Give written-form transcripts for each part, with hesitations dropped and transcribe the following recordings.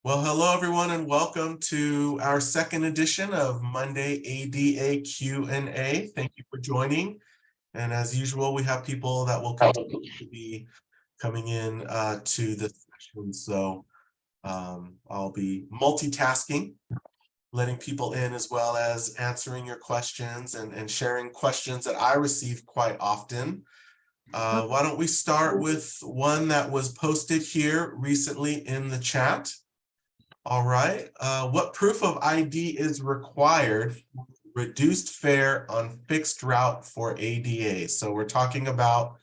Well, hello everyone, and welcome to our second edition of Monday ADA Q&A. Thank you for joining. And as usual, we have people that will continue to be coming in to the session. So I'll be multitasking, letting people in as well as answering your questions and sharing questions that I receive quite often. Why don't we start with one that was posted here recently in the chat? All right. What proof of ID is required for reduced fare on fixed route for ADA? So we're talking about,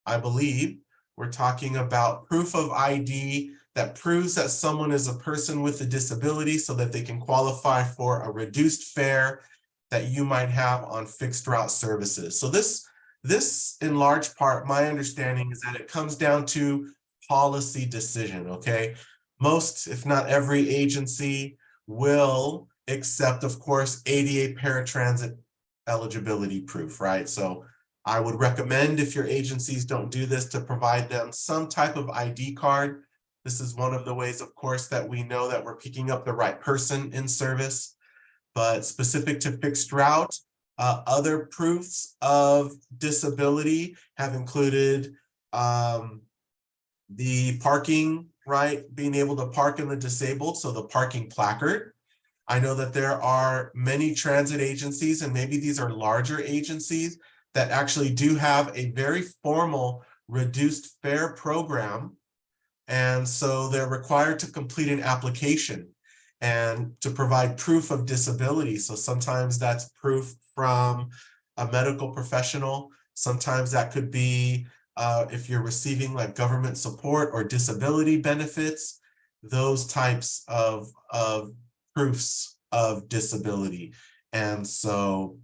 I believe, we're talking about proof of ID that proves that someone is a person with a disability so that they can qualify for a reduced fare that you might have on fixed route services. So this in large part, my understanding is that it comes down to policy decision, okay? Most, if not every agency will accept, of course, ADA paratransit eligibility proof, right? So I would recommend, if your agencies don't do this, to provide them some type of ID card. This is one of the ways, of course, that we know that we're picking up the right person in service. But specific to fixed route, other proofs of disability have included the parking, right? Being able to park in the disabled, so the parking placard. I know that there are many transit agencies, and maybe these are larger agencies, that actually do have a very formal reduced fare program. And so they're required to complete an application and to provide proof of disability. So sometimes that's proof from a medical professional. Sometimes that could be if you're receiving like government support or disability benefits, those types of proofs of disability. And so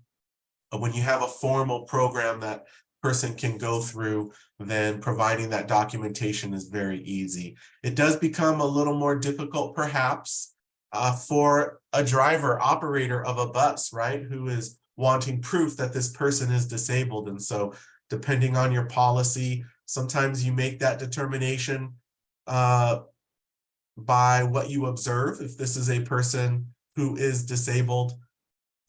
when you have a formal program that person can go through, then providing that documentation is very easy. It does become a little more difficult perhaps for a driver, operator of a bus, right, who is wanting proof that this person is disabled. And so depending on your policy, sometimes you make that determination by what you observe. If this is a person who is disabled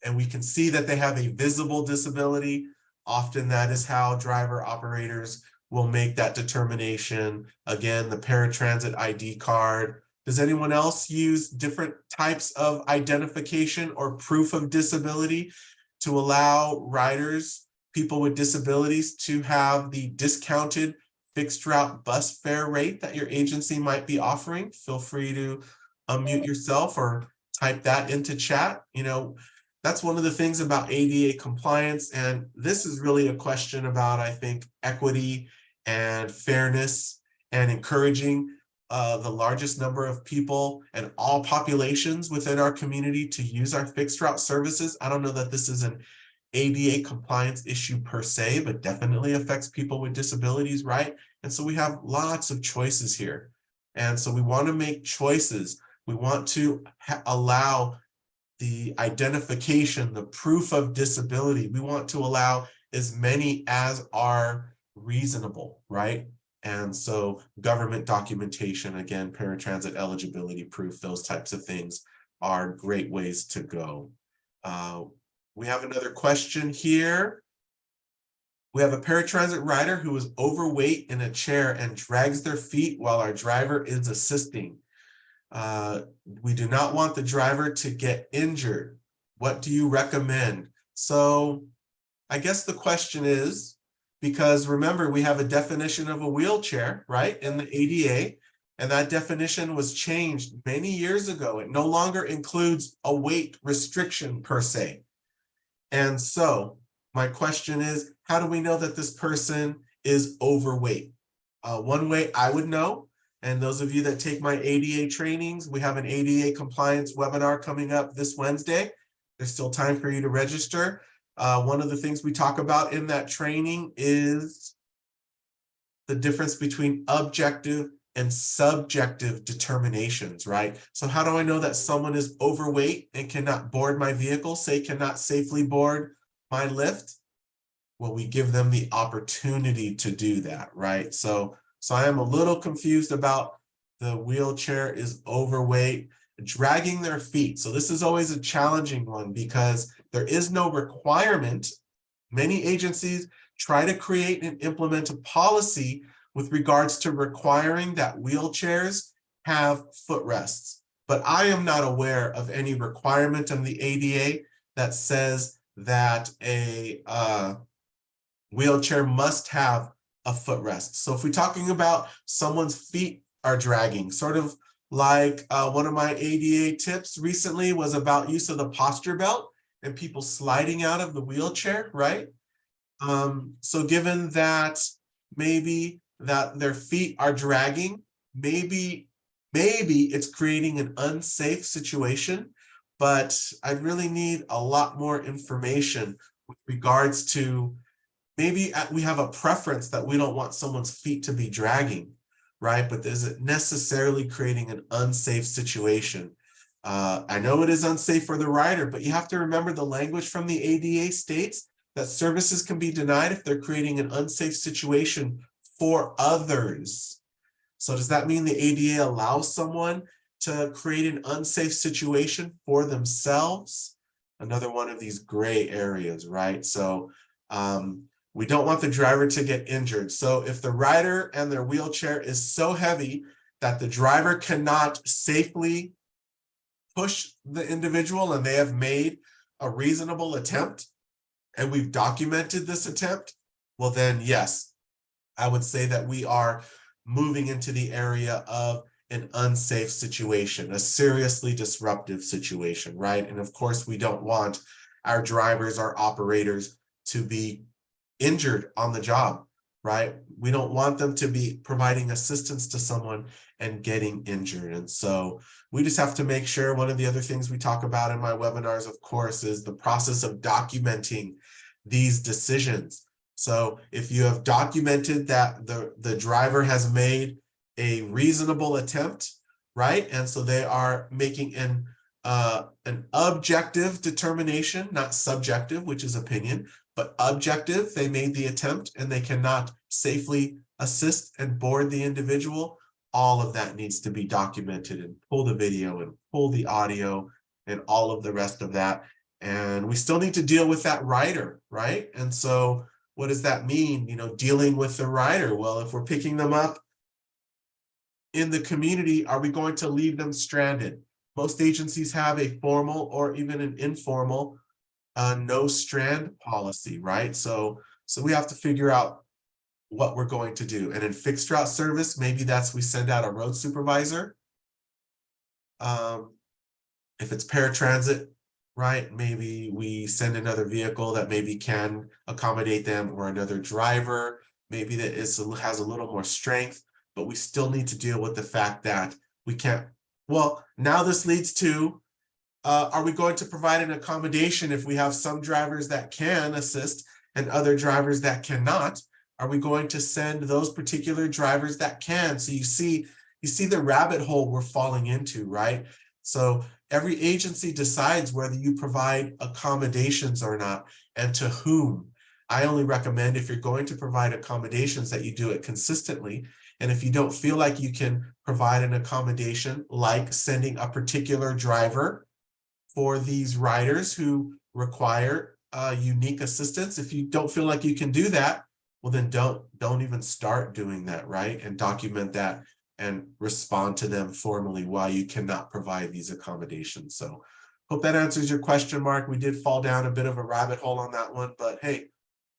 and we can see that they have a visible disability, often that is how driver operators will make that determination. Again, the paratransit ID card. Does anyone else use different types of identification or proof of disability to allow riders, people with disabilities, to have the discounted fixed route bus fare rate that your agency might be offering? Feel free to unmute yourself or type that into chat. You know, that's one of the things about ADA compliance, and this is really a question about, I think, equity and fairness and encouraging the largest number of people and all populations within our community to use our fixed route services. I don't know that this is an ADA compliance issue per se, but definitely affects people with disabilities, right? And so we have lots of choices here. And so we want to make choices. We want to allow the identification, the proof of disability. We want to allow as many as are reasonable, right? And so government documentation, again, paratransit eligibility proof, those types of things are great ways to go. We have another question here. We have a paratransit rider who is overweight in a chair and drags their feet while our driver is assisting. We do not want the driver to get injured. What do you recommend? So I guess the question is, because remember, we have a definition of a wheelchair, right, in the ADA, and that definition was changed many years ago. It no longer includes a weight restriction per se. And so my question is, how do we know that this person is overweight? One way I would know, and those of you that take my ADA trainings, we have an ADA compliance webinar coming up this Wednesday. There's still time for you to register. One of the things we talk about in that training is the difference between objective and subjective determinations, right? So how do I know that someone is overweight and cannot board my vehicle, say cannot safely board my lift? Well, we give them the opportunity to do that, right? So I am a little confused about the wheelchair is overweight, dragging their feet. So this is always a challenging one because there is no requirement. Many agencies try to create and implement a policy with regards to requiring that wheelchairs have footrests. But I am not aware of any requirement in the ADA that says that a wheelchair must have a footrest. So if we're talking about someone's feet are dragging, sort of like one of my ADA tips recently was about use of the posture belt and people sliding out of the wheelchair, right? So given that maybe that their feet are dragging, maybe it's creating an unsafe situation, but I really need a lot more information with regards to maybe we have a preference that we don't want someone's feet to be dragging, right? But is it necessarily creating an unsafe situation? I know it is unsafe for the rider, but you have to remember the language from the ADA states that services can be denied if they're creating an unsafe situation for others. So does that mean the ADA allows someone to create an unsafe situation for themselves? Another one of these gray areas, right? So we don't want the driver to get injured. So if the rider and their wheelchair is so heavy that the driver cannot safely push the individual and they have made a reasonable attempt and we've documented this attempt, well then yes, I would say that we are moving into the area of an unsafe situation, a seriously disruptive situation, right? And of course, we don't want our drivers, our operators to be injured on the job, right? We don't want them to be providing assistance to someone and getting injured. And so we just have to make sure. One of the other things we talk about in my webinars, of course, is the process of documenting these decisions. So if you have documented that the driver has made a reasonable attempt, right? And so they are making an objective determination, not subjective, which is opinion, but objective. They made the attempt and they cannot safely assist and board the individual. All of that needs to be documented and pull the video and pull the audio and all of the rest of that. And we still need to deal with that rider, right? And so what does that mean? You know, dealing with the rider. Well, if we're picking them up in the community, are we going to leave them stranded? Most agencies have a formal or even an informal no strand policy, right? So we have to figure out what we're going to do. And in fixed route service, maybe that's we send out a road supervisor. If it's paratransit, right, maybe we send another vehicle that maybe can accommodate them, or another driver, maybe that has a little more strength, but we still need to deal with the fact that we can't. Well, now this leads to, are we going to provide an accommodation if we have some drivers that can assist and other drivers that cannot? Are we going to send those particular drivers that can? So you see the rabbit hole we're falling into, right? So every agency decides whether you provide accommodations or not, and to whom. I only recommend, if you're going to provide accommodations, that you do it consistently. And if you don't feel like you can provide an accommodation, like sending a particular driver for these riders who require unique assistance, if you don't feel like you can do that, well then don't even start doing that, right? And document that and respond to them formally why you cannot provide these accommodations. So hope that answers your question, Mark. We did fall down a bit of a rabbit hole on that one, but hey,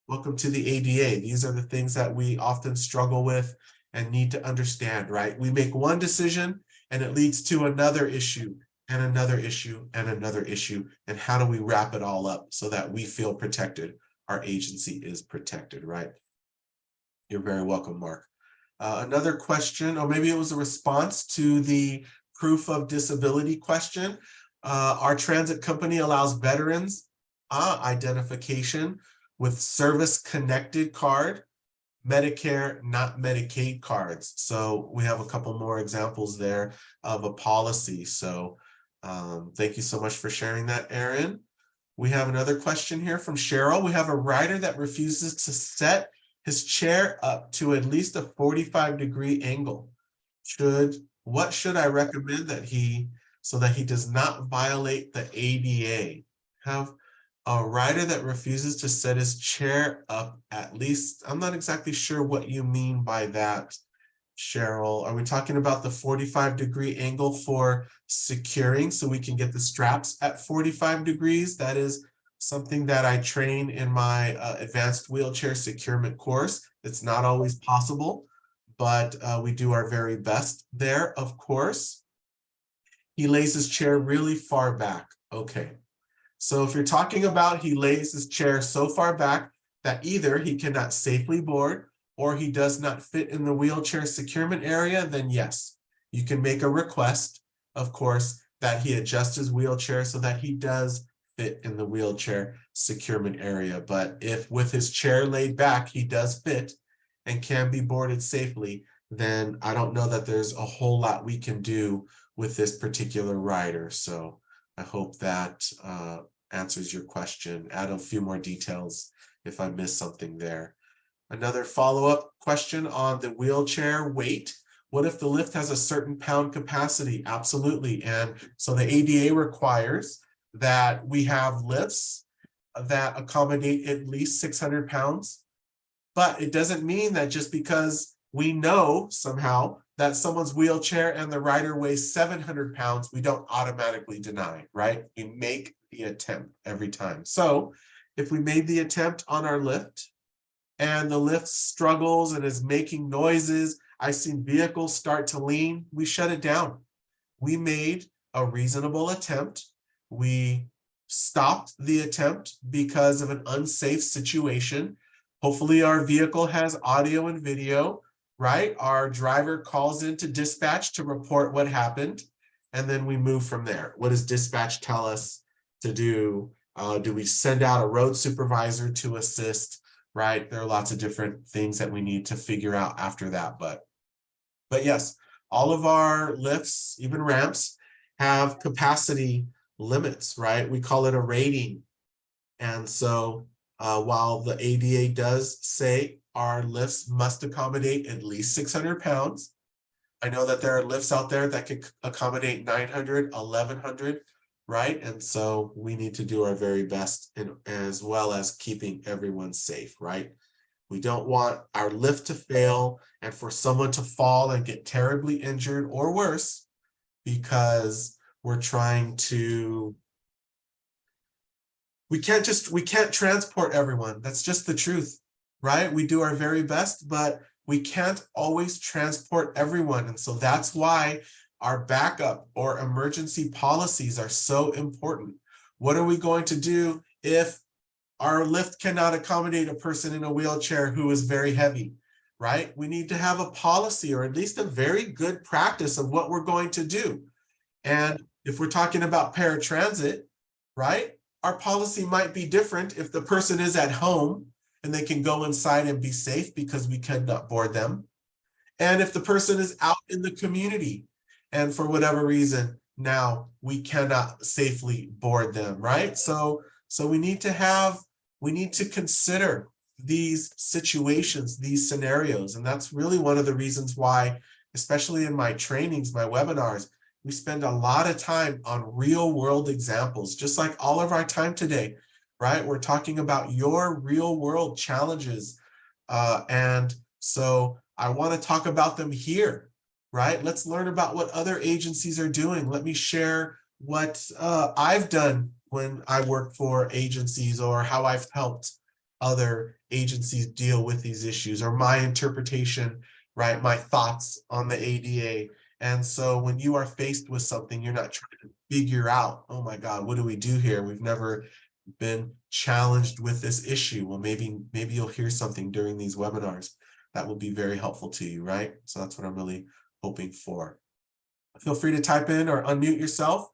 welcome to the ADA. These are the things that we often struggle with and need to understand, right? We make one decision and it leads to another issue and another issue and another issue. And how do we wrap it all up so that we feel protected? Our agency is protected, right? You're very welcome, Mark. Another question, or maybe it was a response to the proof of disability question. Our transit company allows veterans identification with service-connected card, Medicare, not Medicaid cards. So we have a couple more examples there of a policy. So thank you so much for sharing that, Aaron. We have another question here from Cheryl. We have a rider that refuses to set his chair up to at least a 45-degree angle. What should I recommend that so that he does not violate the ADA? Have a rider that refuses to set his chair up at least, I'm not exactly sure what you mean by that, Cheryl. Are we talking about the 45-degree angle for securing so we can get the straps at 45 degrees? That is something that I train in my advanced wheelchair securement course. It's not always possible, but we do our very best there, of course. He lays his chair really far back. Okay. So if you're talking about he lays his chair so far back that either he cannot safely board or he does not fit in the wheelchair securement area, then yes, you can make a request, of course, that he adjust his wheelchair so that he does fit in the wheelchair securement area. But if with his chair laid back, he does fit and can be boarded safely, then I don't know that there's a whole lot we can do with this particular rider. So I hope that answers your question. Add a few more details if I missed something there. Another follow-up question on the wheelchair weight. What if the lift has a certain pound capacity? Absolutely. And so the ADA requires that we have lifts that accommodate at least 600 pounds. But it doesn't mean that just because we know somehow that someone's wheelchair and the rider weighs 700 pounds, we don't automatically deny, right? We make the attempt every time. So if we made the attempt on our lift and the lift struggles and is making noises, I've seen vehicles start to lean, we shut it down. We made a reasonable attempt. We stopped the attempt because of an unsafe situation. Hopefully our vehicle has audio and video, right? Our driver calls into dispatch to report what happened, and then we move from there. What does dispatch tell us to do? Do we send out a road supervisor to assist, right? There are lots of different things that we need to figure out after that. But yes, all of our lifts, even ramps, have capacity limits, right? We call it a rating. And so while the ADA does say our lifts must accommodate at least 600 pounds, I know that there are lifts out there that can accommodate 900, 1100, right? And so we need to do our very best, as well as keeping everyone safe, right? We don't want our lift to fail and for someone to fall and get terribly injured or worse because we're trying to, we can't transport everyone. That's just the truth, right? We do our very best, but we can't always transport everyone. And so that's why our backup or emergency policies are so important. What are we going to do if our lift cannot accommodate a person in a wheelchair who is very heavy, right? We need to have a policy or at least a very good practice of what we're going to do. And if we're talking about paratransit, right? Our policy might be different if the person is at home and they can go inside and be safe because we cannot board them. And if the person is out in the community and for whatever reason, now we cannot safely board them, right? So we need to consider these situations, these scenarios. And that's really one of the reasons why, especially in my trainings, my webinars, we spend a lot of time on real world examples, just like all of our time today, right? We're talking about your real world challenges. And so I want to talk about them here, right? Let's learn about what other agencies are doing. Let me share what I've done when I work for agencies or how I've helped other agencies deal with these issues or my interpretation, right? My thoughts on the ADA. And so when you are faced with something, you're not trying to figure out, oh my God, what do we do here? We've never been challenged with this issue. Well, maybe you'll hear something during these webinars that will be very helpful to you, right? So that's what I'm really hoping for. Feel free to type in or unmute yourself.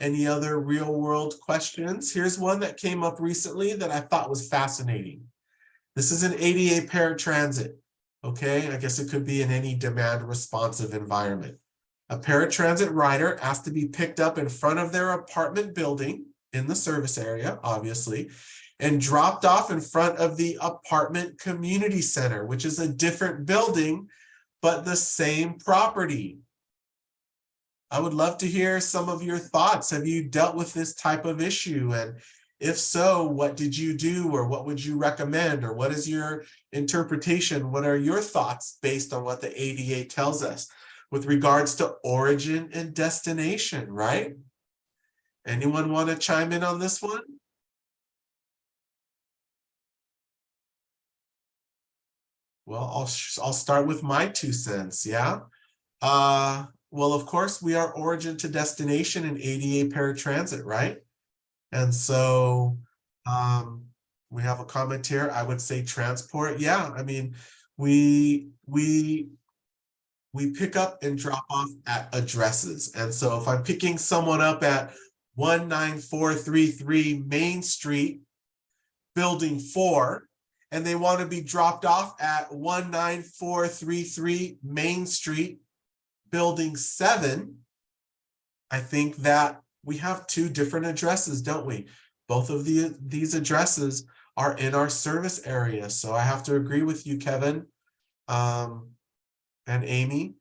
Any other real world questions? Here's one that came up recently that I thought was fascinating. This is an ADA paratransit. Okay, I guess it could be in any demand responsive environment. A paratransit rider asked to be picked up in front of their apartment building in the service area, obviously, and dropped off in front of the apartment community center, which is a different building, but the same property. I would love to hear some of your thoughts. Have you dealt with this type of issue? And if so, what did you do, or what would you recommend, or what is your interpretation? What are your thoughts based on what the ADA tells us with regards to origin and destination, right? Anyone want to chime in on this one? Well, I'll start with my 2 cents, yeah? Well, of course, we are origin to destination in ADA paratransit, right? And so we have a comment here. I would say transport. Yeah, I mean, we pick up and drop off at addresses. And so if I'm picking someone up at 19433 Main Street, Building 4, and they want to be dropped off at 19433 Main Street, Building 7, I think that we have 2 different addresses, don't we? Both of these addresses are in our service area. So I have to agree with you, Kevin, and Amy,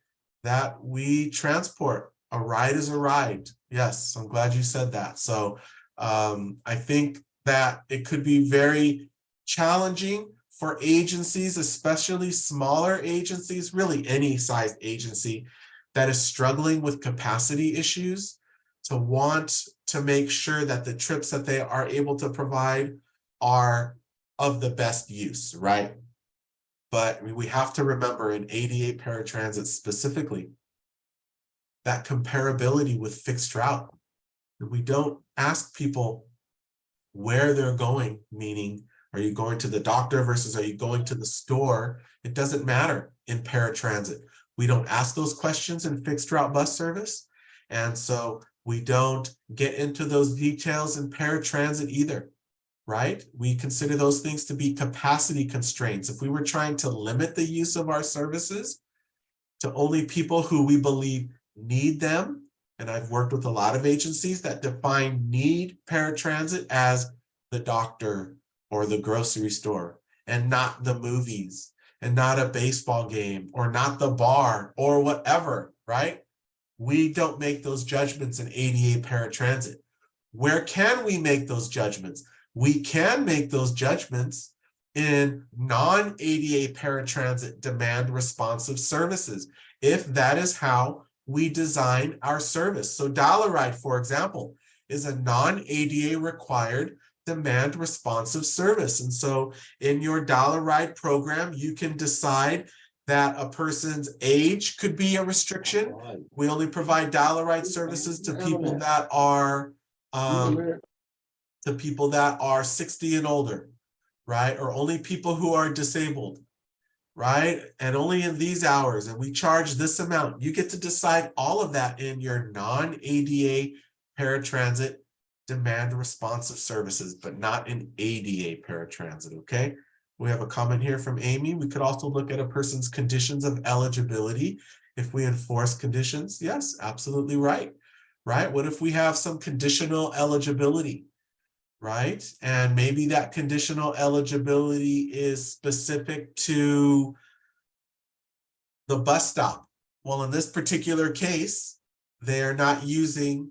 that we transport. A ride is a ride. Yes, I'm glad you said that. So I think that it could be very challenging for agencies, especially smaller agencies, really any size agency that is struggling with capacity issues, to want to make sure that the trips that they are able to provide are of the best use, right? But we have to remember in ADA paratransit specifically, that comparability with fixed route. We don't ask people where they're going, meaning, are you going to the doctor versus are you going to the store? It doesn't matter in paratransit. We don't ask those questions in fixed route bus service. And so we don't get into those details in paratransit either, right? We consider those things to be capacity constraints. If we were trying to limit the use of our services to only people who we believe need them, and I've worked with a lot of agencies that define need paratransit as the doctor or the grocery store, and not the movies, and not a baseball game, or not the bar, or whatever, right? We don't make those judgments in ADA paratransit. Where can we make those judgments? We can make those judgments in non-ADA paratransit demand responsive services, if that is how we design our service. So Dollar Ride, for example, is a non-ADA required demand responsive service. And so in your Dollar Ride program, you can decide that a person's age could be a restriction. We only provide Dollar Ride services to people that are 60 and older, right? Or only people who are disabled, right? And only in these hours, and we charge this amount. You get to decide all of that in your non-ADA paratransit demand responsive services, but not in ADA paratransit, okay? We have a comment here from Amy. We could also look at a person's conditions of eligibility if we enforce conditions. Yes, absolutely right, right? What if we have some conditional eligibility, right? And maybe that conditional eligibility is specific to the bus stop. Well, in this particular case, they are not using,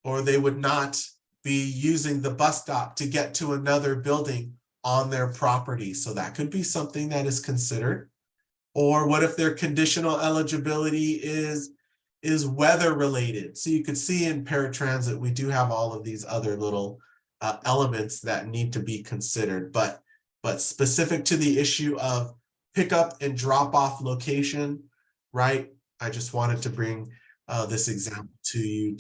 or they would not be using the bus stop to get to another building on their property. So that could be something that is considered. Or what if their conditional eligibility is weather related? So you could see in paratransit, we do have all of these other little elements that need to be considered, but specific to the issue of pickup and drop off location, right? I just wanted to bring this example to you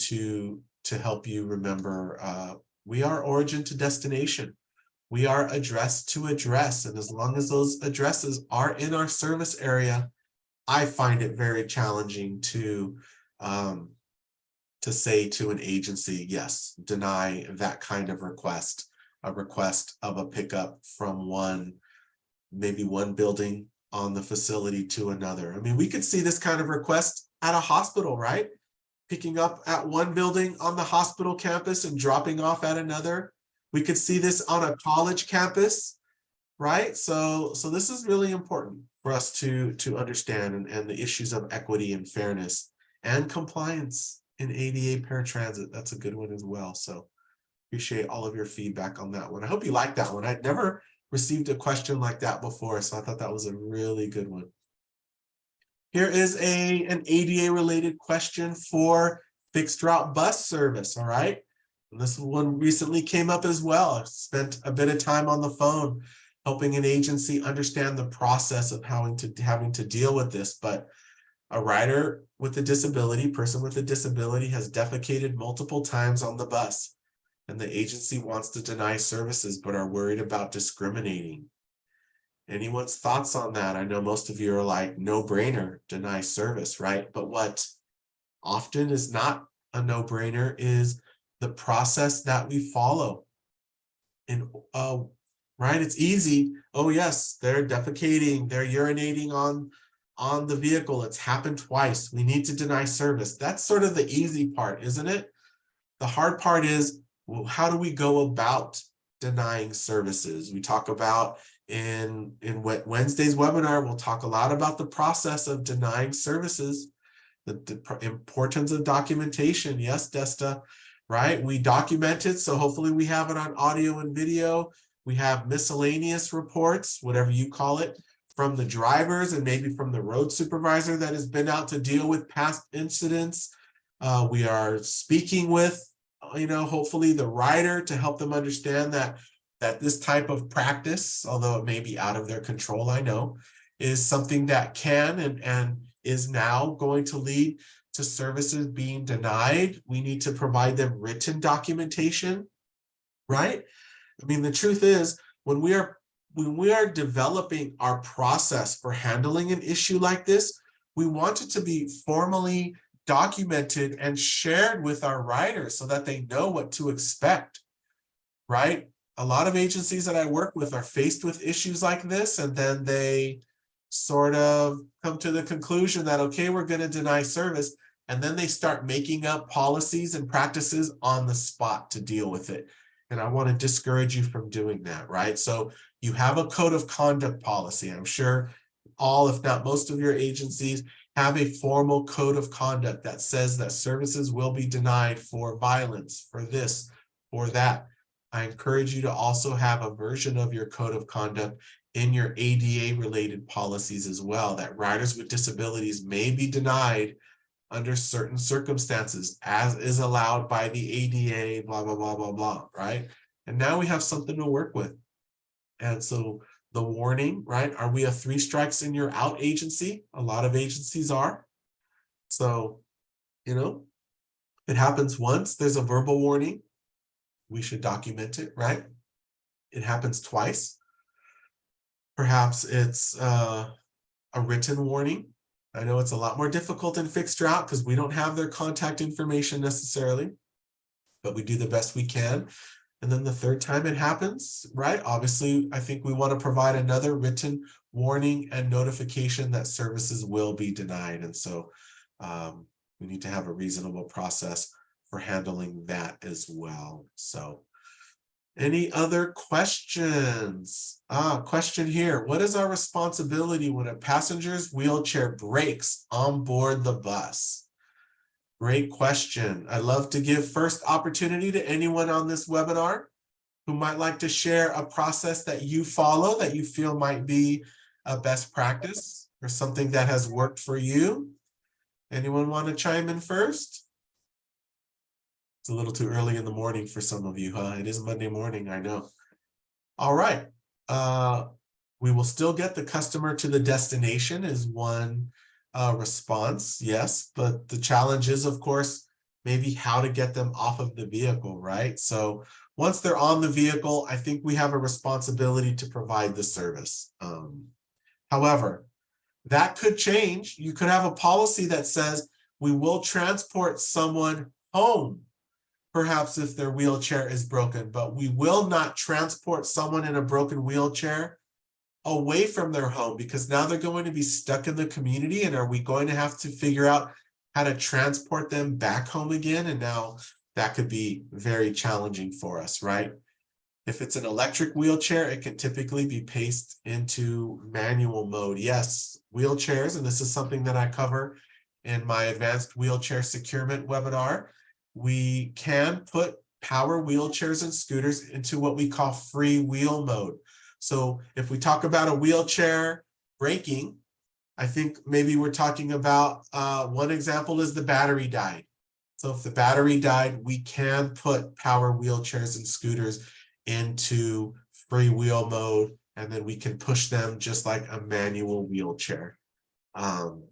to help you remember we are origin to destination. We are address to address. And as long as those addresses are in our service area, I find it very challenging to say to an agency, yes, deny that kind of request, a request of a pickup from maybe one building on the facility to another. I mean, we could see this kind of request at a hospital, right? Picking up at one building on the hospital campus and dropping off at another. We could see this on a college campus, right? So this is really important. for us to understand, and the issues of equity and fairness and compliance in ADA paratransit. That's a good one as well. So appreciate all of your feedback on that one. I hope you like that one. I'd never received a question like that before, so I thought that was a really good one. Here is an ADA related question for fixed route bus service. All right. And this one recently came up as well. I spent a bit of time on the phone helping an agency understand the process of having to deal with this. But a rider with a disability, person with a disability, has defecated multiple times on the bus, and the agency wants to deny services but are worried about discriminating. Anyone's thoughts on that? I know most of you are like, no brainer, deny service, right? But what often is not a no brainer is the process that we follow. And right, it's easy. Oh yes, they're defecating, they're urinating on the vehicle. It's happened twice. We need to deny service. That's sort of the easy part, isn't it? The hard part is, well, how do we go about denying services? We talk about in Wednesday's webinar, we'll talk a lot about the process of denying services, the importance of documentation. Yes, Desta, right? We document it, so hopefully we have it on audio and video. We have miscellaneous reports, whatever you call it, from the drivers and maybe from the road supervisor that has been out to deal with past incidents. We are speaking with, hopefully the rider to help them understand that this type of practice, although it may be out of their control, I know, is something that can and is now going to lead to services being denied. We need to provide them written documentation, right? I mean, the truth is, when we are developing our process for handling an issue like this, we want it to be formally documented and shared with our riders so that they know what to expect, right? A lot of agencies that I work with are faced with issues like this, and then they sort of come to the conclusion that, okay, we're going to deny service, and then they start making up policies and practices on the spot to deal with it. And I want to discourage you from doing that, right? So you have a code of conduct policy. I'm sure all, if not most of your agencies have a formal code of conduct that says that services will be denied for violence, for this, for that. I encourage you to also have a version of your code of conduct in your ADA related policies as well, that riders with disabilities may be denied under certain circumstances, as is allowed by the ADA, blah, blah, blah, blah, blah, right? And now we have something to work with. And so the warning, right? Are we a 3 strikes and you're out agency? A lot of agencies are. So, it happens once, there's a verbal warning. We should document it, right? It happens twice. Perhaps it's a written warning. I know it's a lot more difficult in fixed route because we don't have their contact information necessarily, but we do the best we can. And then the third time it happens, right? Obviously, I think we want to provide another written warning and notification that services will be denied. And so we need to have a reasonable process for handling that as well. So any other questions? Question here. What is our responsibility when a passenger's wheelchair breaks on board the bus? Great question. I'd love to give first opportunity to anyone on this webinar who might like to share a process that you follow that you feel might be a best practice or something that has worked for you. Anyone want to chime in first? It's a little too early in the morning for some of you, huh? It is Monday morning, I know. All right. We will still get the customer to the destination is one response, yes. But the challenge is, of course, maybe how to get them off of the vehicle, right? So once they're on the vehicle, I think we have a responsibility to provide the service. However, that could change. You could have a policy that says we will transport someone home, perhaps if their wheelchair is broken, but we will not transport someone in a broken wheelchair away from their home, because now they're going to be stuck in the community. And are we going to have to figure out how to transport them back home again? And now that could be very challenging for us, right? If it's an electric wheelchair, it can typically be placed into manual mode. Yes, wheelchairs, and this is something that I cover in my advanced wheelchair securement webinar. We can put power wheelchairs and scooters into what we call free wheel mode. So if we talk about a wheelchair braking, I think maybe we're talking about one example is the battery died. So if the battery died, we can put power wheelchairs and scooters into free wheel mode, and then we can push them just like a manual wheelchair. And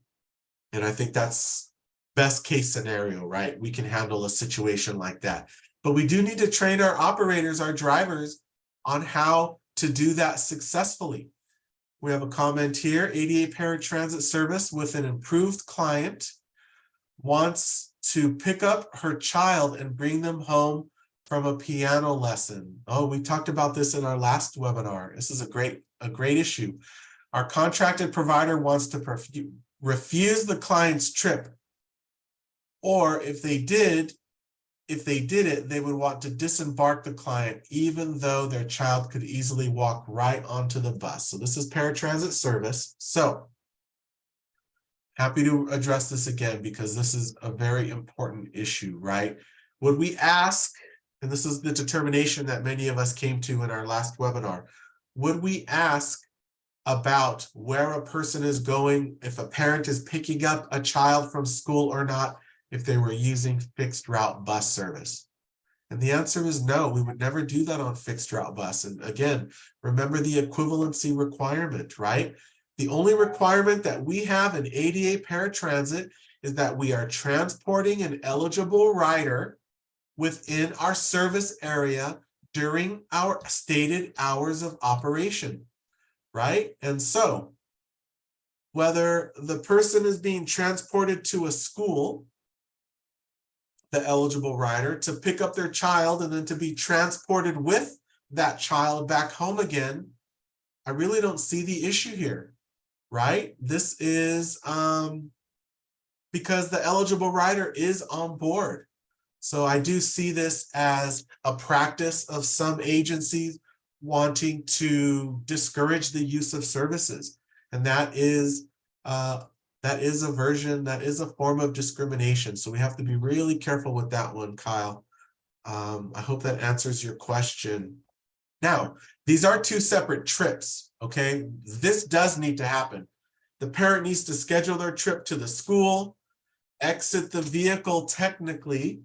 I think that's best case scenario, right? We can handle a situation like that. But we do need to train our operators, our drivers, on how to do that successfully. We have a comment here. ADA paratransit service with an improved client wants to pick up her child and bring them home from a piano lesson. Oh, we talked about this in our last webinar. This is a great issue. Our contracted provider wants to refuse the client's trip, or if they did it, they would want to disembark the client, even though their child could easily walk right onto the bus. So this is paratransit service. So happy to address this again, because this is a very important issue, right? Would we ask, and this is the determination that many of us came to in our last webinar, would we ask about where a person is going, if a parent is picking up a child from school or not, if they were using fixed route bus service? And the answer is no, we would never do that on fixed route bus. And again, remember the equivalency requirement, right? The only requirement that we have in ADA paratransit is that we are transporting an eligible rider within our service area during our stated hours of operation, right? And so whether the person is being transported to a school, the eligible rider, to pick up their child and then to be transported with that child back home again, I really don't see the issue here, right? This is because the eligible rider is on board. So I do see this as a practice of some agencies wanting to discourage the use of services. And that is a form of discrimination. So we have to be really careful with that one, Kyle. I hope that answers your question. Now, these are two separate trips, okay? This does need to happen. The parent needs to schedule their trip to the school, exit the vehicle technically,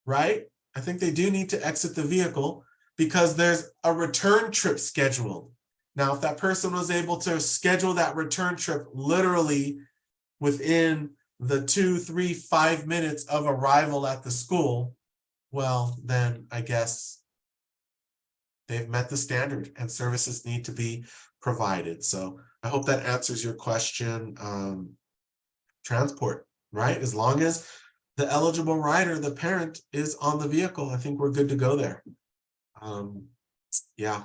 right? I think they do need to exit the vehicle because there's a return trip scheduled. Now, if that person was able to schedule that return trip literally within the 2, 3, 5 minutes of arrival at the school, well, then I guess they've met the standard and services need to be provided. So I hope that answers your question. Transport, right? As long as the eligible rider, the parent, is on the vehicle, I think we're good to go there. Yeah.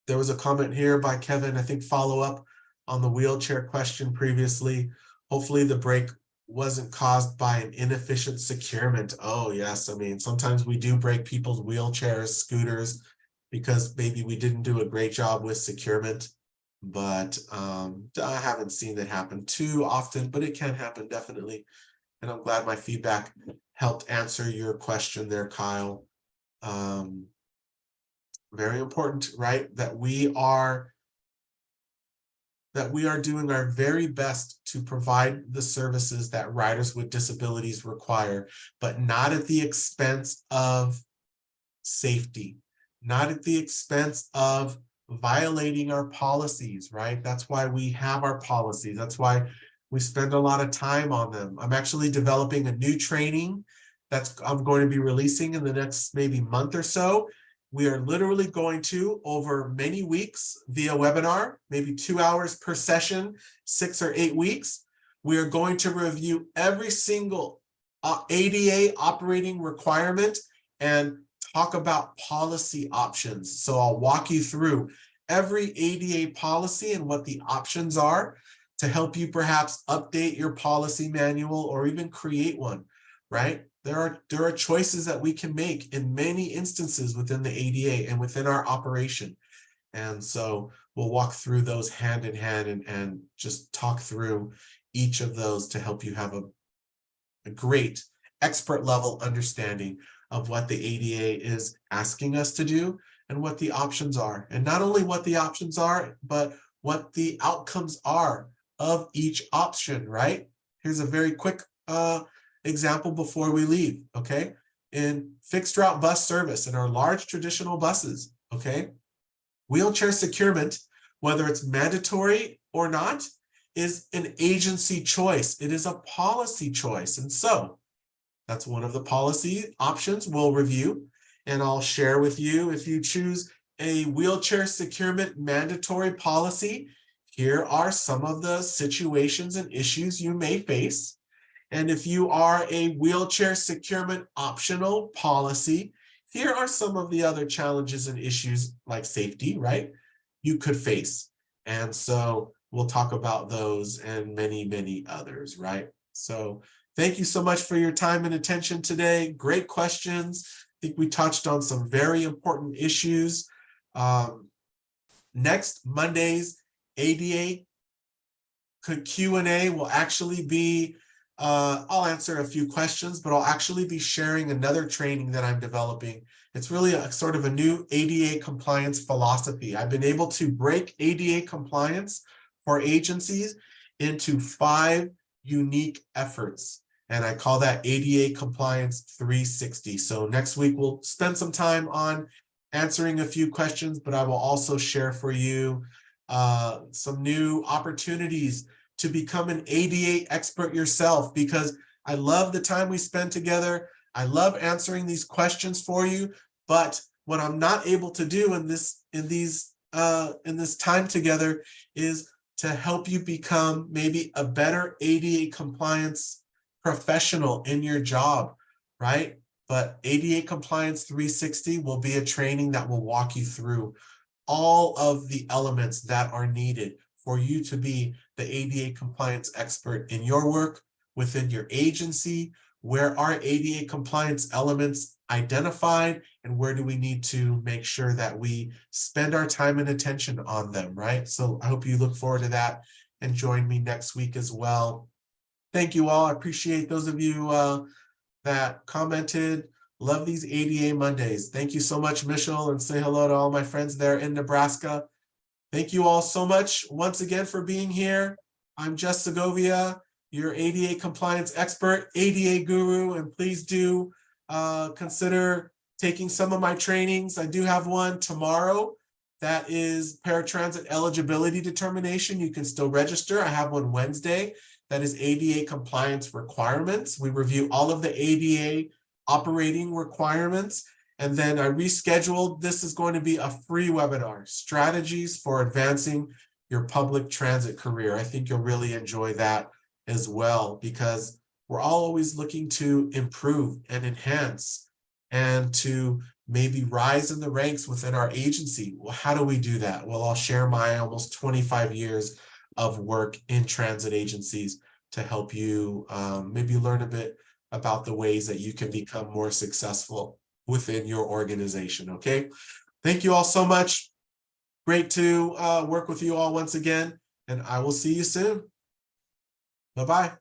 There was a comment here by Kevin, I think follow up on the wheelchair question previously. Hopefully the break wasn't caused by an inefficient securement. Oh yes, I mean, sometimes we do break people's wheelchairs, scooters, because maybe we didn't do a great job with securement. But I haven't seen that happen too often, but it can happen definitely. And I'm glad my feedback helped answer your question there, Kyle. Very important, right? That we are doing our very best to provide the services that riders with disabilities require, but not at the expense of safety, not at the expense of violating our policies, right? That's why we have our policies. That's why we spend a lot of time on them. I'm actually developing a new training I'm going to be releasing in the next maybe month or so. We are literally going to, over many weeks via webinar, maybe 2 hours per session, 6 or 8 weeks, we are going to review every single ADA operating requirement and talk about policy options. So I'll walk you through every ADA policy and what the options are to help you perhaps update your policy manual or even create one. right? There are choices that we can make in many instances within the ADA and within our operation. And so we'll walk through those hand in hand and just talk through each of those to help you have a great expert level understanding of what the ADA is asking us to do and what the options are. And not only what the options are, but what the outcomes are of each option, right? Here's a very quick example before we leave, okay? In fixed route bus service in our large traditional buses, okay? Wheelchair securement, whether it's mandatory or not, is an agency choice. It is a policy choice. And so that's one of the policy options we'll review. And I'll share with you, if you choose a wheelchair securement mandatory policy, here are some of the situations and issues you may face. And if you are a wheelchair securement optional policy, here are some of the other challenges and issues like safety, right? You could face. And so we'll talk about those and many, many others, right? So thank you so much for your time and attention today. Great questions. I think we touched on some very important issues. Next Monday's ADA Q&A will actually be, I'll answer a few questions, but I'll actually be sharing another training that I'm developing. It's really a sort of a new ADA compliance philosophy. I've been able to break ADA compliance for agencies into 5 unique efforts. And I call that ADA Compliance 360. So next week, we'll spend some time on answering a few questions, but I will also share for you some new opportunities to become an ADA expert yourself, because I love the time we spend together. I love answering these questions for you, but what I'm not able to do in this time together is to help you become maybe a better ADA compliance professional in your job, right? But ADA Compliance 360 will be a training that will walk you through all of the elements that are needed for you to be the ADA compliance expert in your work, within your agency. Where are ADA compliance elements identified, and where do we need to make sure that we spend our time and attention on them, right? So I hope you look forward to that and join me next week as well. Thank you all. I appreciate those of you that commented. Love these ADA Mondays. Thank you so much, Mitchell, and say hello to all my friends there in Nebraska. Thank you all so much once again for being here. I'm Jess Segovia, your ADA compliance expert, ADA guru, and please do consider taking some of my trainings. I do have one tomorrow. That is Paratransit Eligibility Determination. You can still register. I have one Wednesday. That is ADA compliance requirements. We review all of the ADA operating requirements. And then I rescheduled. This is going to be a free webinar, Strategies for Advancing Your Public Transit Career. I think you'll really enjoy that as well, because we're all always looking to improve and enhance and to maybe rise in the ranks within our agency. Well, how do we do that? Well, I'll share my almost 25 years of work in transit agencies to help you maybe learn a bit about the ways that you can become more successful within your organization, okay? Thank you all so much. Great to work with you all once again, and I will see you soon. Bye-bye.